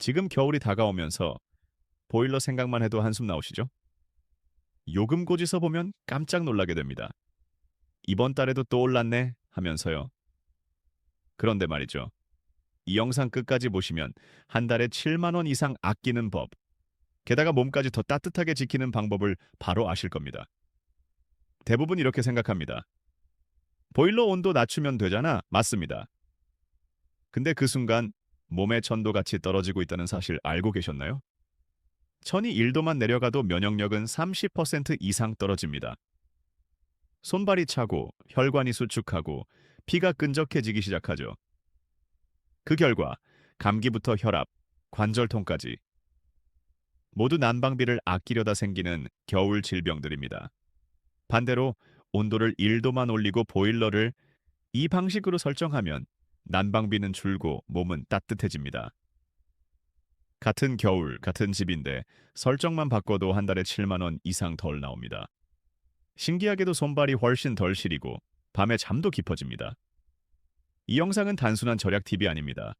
지금 겨울이 다가오면서 보일러 생각만 해도 한숨 나오시죠? 요금 고지서 보면 깜짝 놀라게 됩니다. 이번 달에도 또 올랐네 하면서요. 그런데 말이죠. 이 영상 끝까지 보시면 한 달에 7만 원 이상 아끼는 법, 게다가 몸까지 더 따뜻하게 지키는 방법을 바로 아실 겁니다. 대부분 이렇게 생각합니다. 보일러 온도 낮추면 되잖아. 맞습니다. 근데 그 순간 몸의 천도같이 떨어지고 있다는 사실 알고 계셨나요? 천이 1도만 내려가도 면역력은 30% 이상 떨어집니다. 손발이 차고 혈관이 수축하고 피가 끈적해지기 시작하죠. 그 결과 감기부터 혈압, 관절통까지 모두 난방비를 아끼려다 생기는 겨울 질병들입니다. 반대로 온도를 1도만 올리고 보일러를 이 방식으로 설정하면 난방비는 줄고 몸은 따뜻해집니다. 같은 겨울, 같은 집인데 설정만 바꿔도 한 달에 7만 원 이상 덜 나옵니다. 신기하게도 손발이 훨씬 덜 시리고 밤에 잠도 깊어집니다. 이 영상은 단순한 절약 팁이 아닙니다.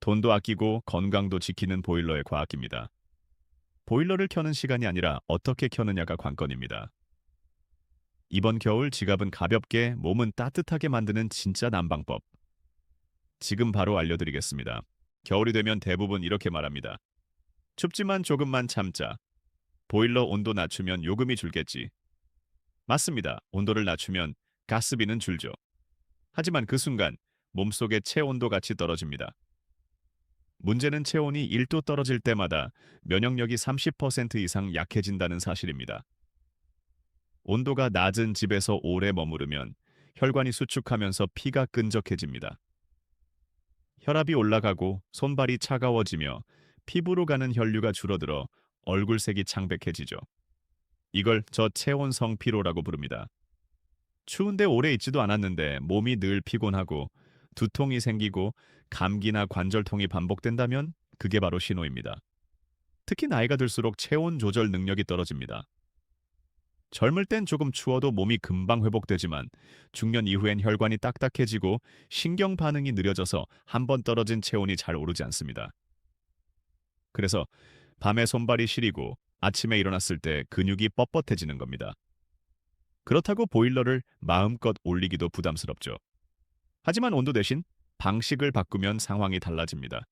돈도 아끼고 건강도 지키는 보일러의 과학입니다. 보일러를 켜는 시간이 아니라 어떻게 켜느냐가 관건입니다. 이번 겨울 지갑은 가볍게 몸은 따뜻하게 만드는 진짜 난방법. 지금 바로 알려드리겠습니다. 겨울이 되면 대부분 이렇게 말합니다. 춥지만 조금만 참자. 보일러 온도 낮추면 요금이 줄겠지. 맞습니다. 온도를 낮추면 가스비는 줄죠. 하지만 그 순간 몸속의 체온도 같이 떨어집니다. 문제는 체온이 1도 떨어질 때마다 면역력이 30% 이상 약해진다는 사실입니다. 온도가 낮은 집에서 오래 머무르면 혈관이 수축하면서 피가 끈적해집니다. 혈압이 올라가고 손발이 차가워지며 피부로 가는 혈류가 줄어들어 얼굴색이 창백해지죠. 이걸 저체온성 피로라고 부릅니다. 추운데 오래 있지도 않았는데 몸이 늘 피곤하고 두통이 생기고 감기나 관절통이 반복된다면 그게 바로 신호입니다. 특히 나이가 들수록 체온 조절 능력이 떨어집니다. 젊을 땐 조금 추워도 몸이 금방 회복되지만 중년 이후엔 혈관이 딱딱해지고 신경 반응이 느려져서 한 번 떨어진 체온이 잘 오르지 않습니다. 그래서 밤에 손발이 시리고 아침에 일어났을 때 근육이 뻣뻣해지는 겁니다. 그렇다고 보일러를 마음껏 올리기도 부담스럽죠. 하지만 온도 대신 방식을 바꾸면 상황이 달라집니다.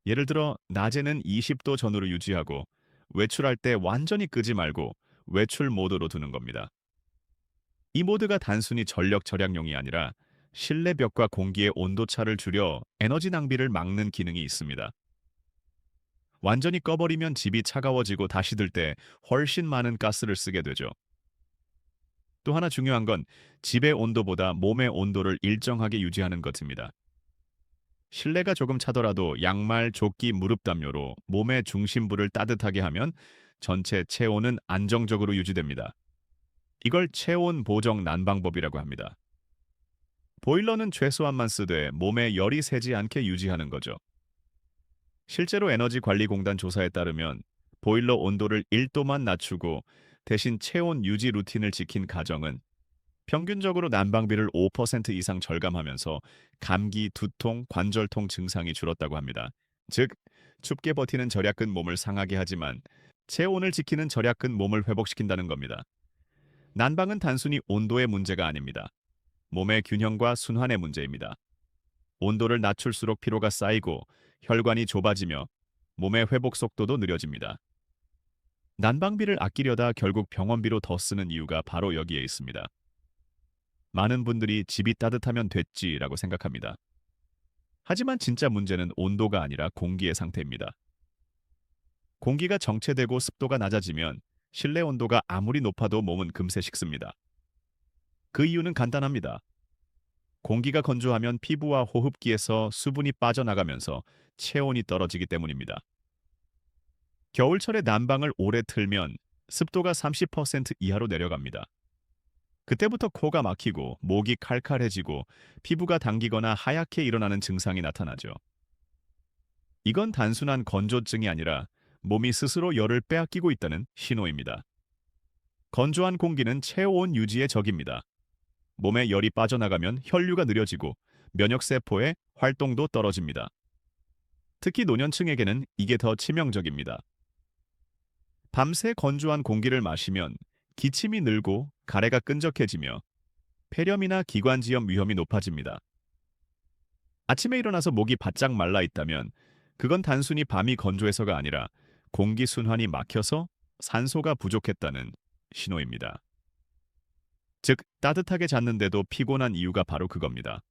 예를 들어 낮에는 20도 전후로 유지하고 외출할 때 완전히 끄지 말고 외출 모드로 두는 겁니다. 이 모드가 단순히 전력 절약용이 아니라 실내 벽과 공기의 온도차를 줄여 에너지 낭비를 막는 기능이 있습니다. 완전히 꺼버리면 집이 차가워지고 다시 들 때 훨씬 많은 가스를 쓰게 되죠. 또 하나 중요한 건 집의 온도보다 몸의 온도를 일정하게 유지하는 것입니다. 실내가 조금 차더라도 양말, 조끼, 무릎 담요로 몸의 중심부를 따뜻하게 하면 전체 체온은 안정적으로 유지됩니다. 이걸 체온 보정 난방법이라고 합니다. 보일러는 최소한만 쓰되 몸에 열이 새지 않게 유지하는 거죠. 실제로 에너지관리공단 조사에 따르면 보일러 온도를 1도만 낮추고 대신 체온 유지 루틴을 지킨 가정은 평균적으로 난방비를 5% 이상 절감하면서 감기, 두통, 관절통 증상이 줄었다고 합니다. 즉, 춥게 버티는 절약근 몸을 상하게 하지만 체온을 지키는 절약근 몸을 회복시킨다는 겁니다. 난방은 단순히 온도의 문제가 아닙니다. 몸의 균형과 순환의 문제입니다. 온도를 낮출수록 피로가 쌓이고 혈관이 좁아지며 몸의 회복 속도도 느려집니다. 난방비를 아끼려다 결국 병원비로 더 쓰는 이유가 바로 여기에 있습니다. 많은 분들이 집이 따뜻하면 됐지라고 생각합니다. 하지만 진짜 문제는 온도가 아니라 공기의 상태입니다. 공기가 정체되고 습도가 낮아지면 실내 온도가 아무리 높아도 몸은 금세 식습니다. 그 이유는 간단합니다. 공기가 건조하면 피부와 호흡기에서 수분이 빠져나가면서 체온이 떨어지기 때문입니다. 겨울철에 난방을 오래 틀면 습도가 30% 이하로 내려갑니다. 그때부터 코가 막히고 목이 칼칼해지고 피부가 당기거나 하얗게 일어나는 증상이 나타나죠. 이건 단순한 건조증이 아니라 몸이 스스로 열을 빼앗기고 있다는 신호입니다. 건조한 공기는 체온 유지의 적입니다. 몸에 열이 빠져나가면 혈류가 느려지고 면역세포의 활동도 떨어집니다. 특히 노년층에게는 이게 더 치명적입니다. 밤새 건조한 공기를 마시면 기침이 늘고 가래가 끈적해지며 폐렴이나 기관지염 위험이 높아집니다. 아침에 일어나서 목이 바짝 말라 있다면 그건 단순히 밤이 건조해서가 아니라 공기 순환이 막혀서 산소가 부족했다는 신호입니다. 즉, 따뜻하게 잤는데도 피곤한 이유가 바로 그겁니다.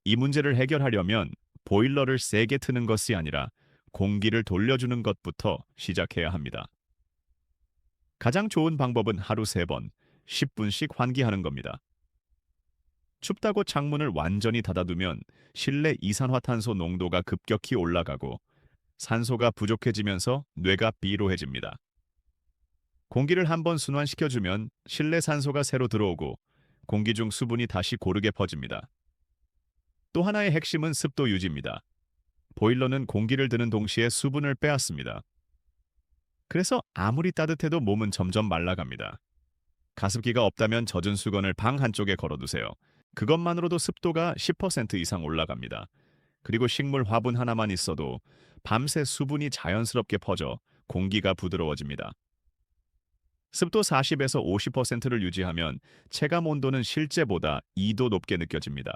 이 문제를 해결하려면 보일러를 세게 트는 것이 아니라 공기를 돌려주는 것부터 시작해야 합니다. 가장 좋은 방법은 하루 3번, 10분씩 환기하는 겁니다. 춥다고 창문을 완전히 닫아두면 실내 이산화탄소 농도가 급격히 올라가고 산소가 부족해지면서 뇌가 피로해집니다. 공기를 한번 순환시켜주면 실내 산소가 새로 들어오고 공기 중 수분이 다시 고르게 퍼집니다. 또 하나의 핵심은 습도 유지입니다. 보일러는 공기를 드는 동시에 수분을 빼앗습니다. 그래서 아무리 따뜻해도 몸은 점점 말라갑니다. 가습기가 없다면 젖은 수건을 방 한쪽에 걸어두세요. 그것만으로도 습도가 10% 이상 올라갑니다. 그리고 식물 화분 하나만 있어도 밤새 수분이 자연스럽게 퍼져 공기가 부드러워집니다. 습도 40에서 50%를 유지하면 체감 온도는 실제보다 2도 높게 느껴집니다.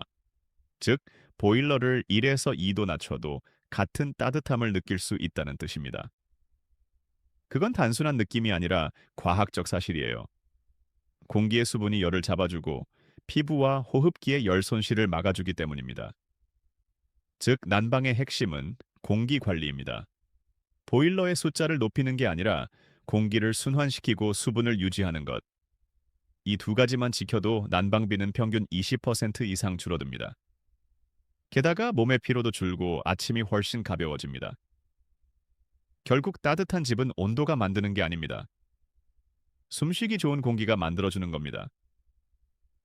즉, 보일러를 1에서 2도 낮춰도 같은 따뜻함을 느낄 수 있다는 뜻입니다. 그건 단순한 느낌이 아니라 과학적 사실이에요. 공기의 수분이 열을 잡아주고 피부와 호흡기의 열 손실을 막아주기 때문입니다. 즉, 난방의 핵심은 공기 관리입니다. 보일러의 숫자를 높이는 게 아니라 공기를 순환시키고 수분을 유지하는 것. 이 두 가지만 지켜도 난방비는 평균 20% 이상 줄어듭니다. 게다가 몸의 피로도 줄고 아침이 훨씬 가벼워집니다. 결국 따뜻한 집은 온도가 만드는 게 아닙니다. 숨쉬기 좋은 공기가 만들어주는 겁니다.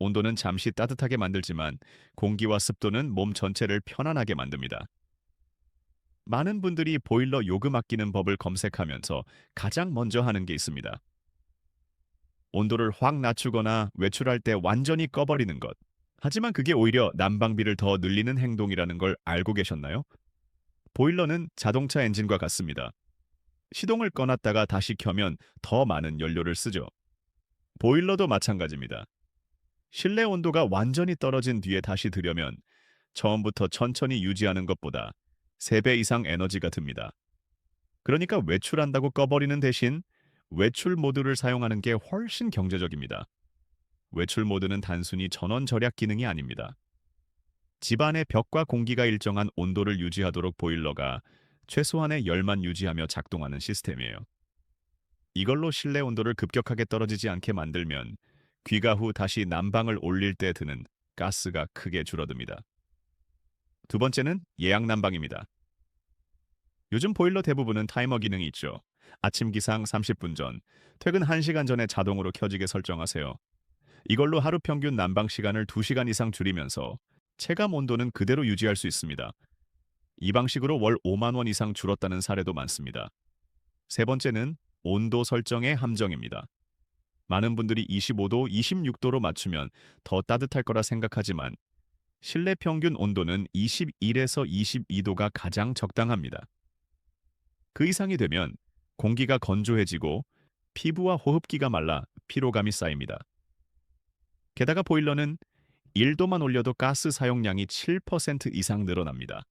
온도는 잠시 따뜻하게 만들지만 공기와 습도는 몸 전체를 편안하게 만듭니다. 많은 분들이 보일러 요금 아끼는 법을 검색하면서 가장 먼저 하는 게 있습니다. 온도를 확 낮추거나 외출할 때 완전히 꺼버리는 것. 하지만 그게 오히려 난방비를 더 늘리는 행동이라는 걸 알고 계셨나요? 보일러는 자동차 엔진과 같습니다. 시동을 꺼놨다가 다시 켜면 더 많은 연료를 쓰죠. 보일러도 마찬가지입니다. 실내 온도가 완전히 떨어진 뒤에 다시 들여면 처음부터 천천히 유지하는 것보다 3배 이상 에너지가 듭니다. 그러니까 외출한다고 꺼버리는 대신 외출 모드를 사용하는 게 훨씬 경제적입니다. 외출 모드는 단순히 전원 절약 기능이 아닙니다. 집안의 벽과 공기가 일정한 온도를 유지하도록 보일러가 최소한의 열만 유지하며 작동하는 시스템이에요. 이걸로 실내 온도를 급격하게 떨어지지 않게 만들면 귀가 후 다시 난방을 올릴 때 드는 가스가 크게 줄어듭니다. 두 번째는 예약 난방입니다. 요즘 보일러 대부분은 타이머 기능이 있죠. 아침 기상 30분 전, 퇴근 1시간 전에 자동으로 켜지게 설정하세요. 이걸로 하루 평균 난방 시간을 2시간 이상 줄이면서 체감 온도는 그대로 유지할 수 있습니다. 이 방식으로 월 5만 원 이상 줄었다는 사례도 많습니다. 세 번째는 온도 설정의 함정입니다. 많은 분들이 25도, 26도로 맞추면 더 따뜻할 거라 생각하지만 실내 평균 온도는 21에서 22도가 가장 적당합니다. 그 이상이 되면 공기가 건조해지고 피부와 호흡기가 말라 피로감이 쌓입니다. 게다가 보일러는 1도만 올려도 가스 사용량이 7% 이상 늘어납니다.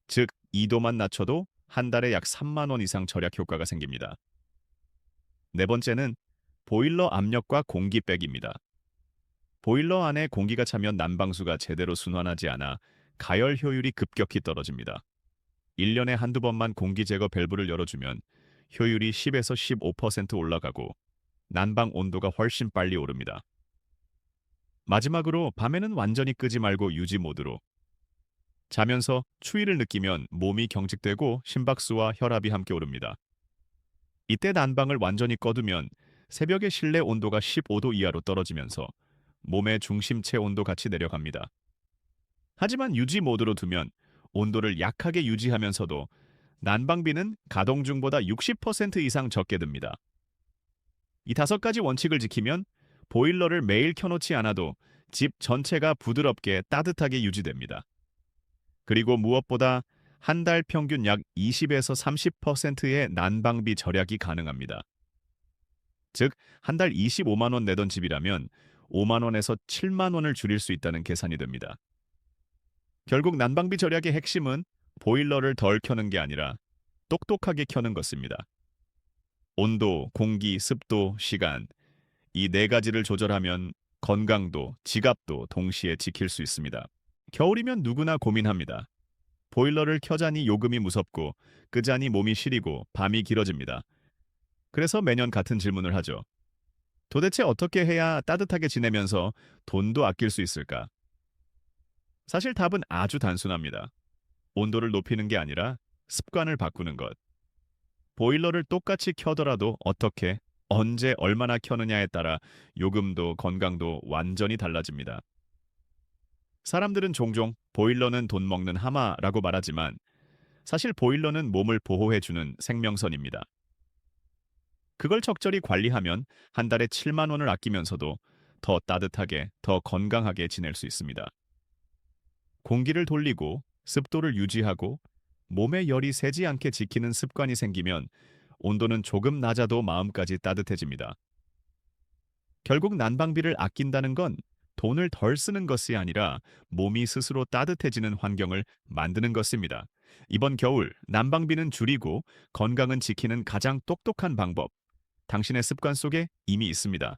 즉, 2도만 낮춰도 한 달에 약 3만 원 이상 절약 효과가 생깁니다. 네 번째는 보일러 압력과 공기 빼기입니다. 보일러 안에 공기가 차면 난방수가 제대로 순환하지 않아 가열 효율이 급격히 떨어집니다. 1년에 한두 번만 공기 제거 밸브를 열어주면 효율이 10에서 15% 올라가고 난방 온도가 훨씬 빨리 오릅니다. 마지막으로 밤에는 완전히 끄지 말고 유지 모드로. 자면서 추위를 느끼면 몸이 경직되고 심박수와 혈압이 함께 오릅니다. 이때 난방을 완전히 꺼두면 새벽에 실내 온도가 15도 이하로 떨어지면서 몸의 중심체 온도 같이 내려갑니다. 하지만 유지 모드로 두면 온도를 약하게 유지하면서도 난방비는 가동 중보다 60% 이상 적게 듭니다. 이 5가지 원칙을 지키면 보일러를 매일 켜놓지 않아도 집 전체가 부드럽게 따뜻하게 유지됩니다. 그리고 무엇보다 한 달 평균 약 20에서 30%의 난방비 절약이 가능합니다. 즉, 한 달 25만 원 내던 집이라면 5만 원에서 7만 원을 줄일 수 있다는 계산이 됩니다. 결국 난방비 절약의 핵심은 보일러를 덜 켜는 게 아니라 똑똑하게 켜는 것입니다. 온도, 공기, 습도, 시간, 이 네 가지를 조절하면 건강도, 지갑도 동시에 지킬 수 있습니다. 겨울이면 누구나 고민합니다. 보일러를 켜자니 요금이 무섭고 끄자니 몸이 시리고 밤이 길어집니다. 그래서 매년 같은 질문을 하죠. 도대체 어떻게 해야 따뜻하게 지내면서 돈도 아낄 수 있을까? 사실 답은 아주 단순합니다. 온도를 높이는 게 아니라 습관을 바꾸는 것. 보일러를 똑같이 켜더라도 어떻게, 언제, 얼마나 켜느냐에 따라 요금도 건강도 완전히 달라집니다. 사람들은 종종 보일러는 돈 먹는 하마라고 말하지만 사실 보일러는 몸을 보호해주는 생명선입니다. 그걸 적절히 관리하면 한 달에 7만 원을 아끼면서도 더 따뜻하게, 더 건강하게 지낼 수 있습니다. 공기를 돌리고 습도를 유지하고 몸에 열이 새지 않게 지키는 습관이 생기면 온도는 조금 낮아도 마음까지 따뜻해집니다. 결국 난방비를 아낀다는 건 돈을 덜 쓰는 것이 아니라 몸이 스스로 따뜻해지는 환경을 만드는 것입니다. 이번 겨울 난방비는 줄이고 건강은 지키는 가장 똑똑한 방법. 당신의 습관 속에 이미 있습니다.